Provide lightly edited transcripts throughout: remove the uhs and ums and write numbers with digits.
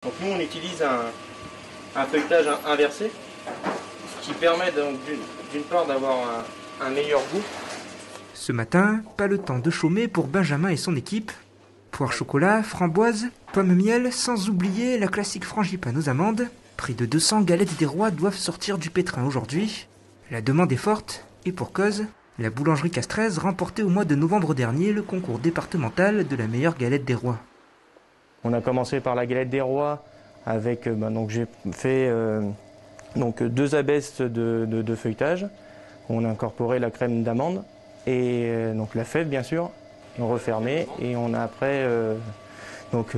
Donc nous on utilise un feuilletage inversé, ce qui permet donc d'une part d'avoir un meilleur goût. Ce matin, pas le temps de chômer pour Benjamin et son équipe. Poire chocolat, framboise, pomme miel, sans oublier la classique frangipane aux amandes. Près de 200 galettes des rois doivent sortir du pétrin aujourd'hui. La demande est forte, et pour cause, la boulangerie Castrez remportait au mois de novembre dernier le concours départemental de la meilleure galette des rois. On a commencé par la galette des rois avec, donc j'ai fait 2 abesses de feuilletage. On a incorporé la crème d'amande et donc la fève bien sûr, on refermé et on a après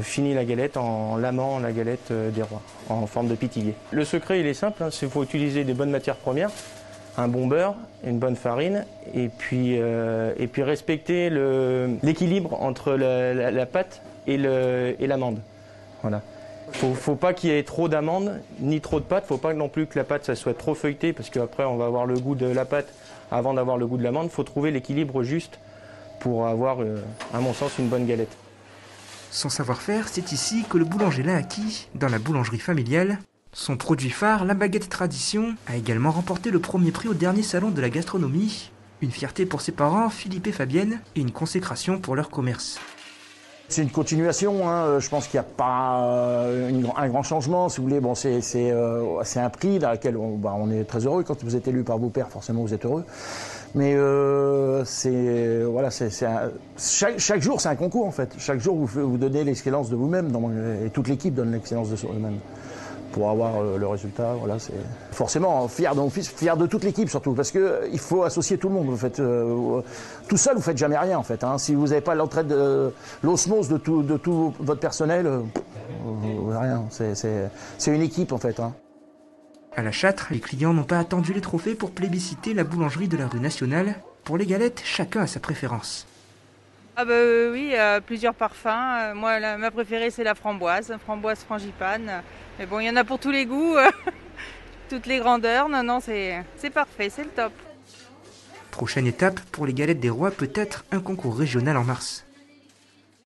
fini la galette en lamant la galette des rois en forme de pitillé. Le secret il est simple, hein, il faut utiliser des bonnes matières premières, un bon beurre, une bonne farine et puis respecter l'équilibre entre la pâte et l'amande. Voilà. Faut pas qu'il y ait trop d'amandes ni trop de pâte. Faut pas non plus que la pâte ça soit trop feuilletée parce qu'après on va avoir le goût de la pâte avant d'avoir le goût de l'amande. Faut trouver l'équilibre juste pour avoir, à mon sens, une bonne galette. Son savoir-faire, c'est ici que le boulanger l'a acquis, dans la boulangerie familiale. Son produit phare, la baguette tradition, a également remporté le premier prix au dernier salon de la gastronomie. Une fierté pour ses parents, Philippe et Fabienne, et une consécration pour leur commerce. C'est une continuation, hein. Je pense qu'il n'y a pas un grand changement. Si vous voulez, bon, c'est un prix dans lequel on est très heureux. Quand vous êtes élu par vos pairs, forcément vous êtes heureux. Mais chaque jour c'est un concours en fait. Chaque jour vous donnez l'excellence de vous-même et toute l'équipe donne l'excellence de soi-même pour avoir le résultat. Voilà, c'est forcément fier de mon fils, fier de toute l'équipe surtout, parce que il faut associer tout le monde. Vous faites tout seul, vous faites jamais rien en fait. Hein. Si vous n'avez pas l'entraide, l'osmose de tout votre personnel, rien. C'est une équipe en fait. Hein. À la Châtre, les clients n'ont pas attendu les trophées pour plébisciter la boulangerie de la rue Nationale. Pour les galettes, chacun a sa préférence. Ah bah oui, plusieurs parfums. Moi, ma préférée, c'est la framboise frangipane. Mais bon, il y en a pour tous les goûts, toutes les grandeurs. Non, c'est parfait, c'est le top. Prochaine étape pour les galettes des rois, peut-être un concours régional en mars.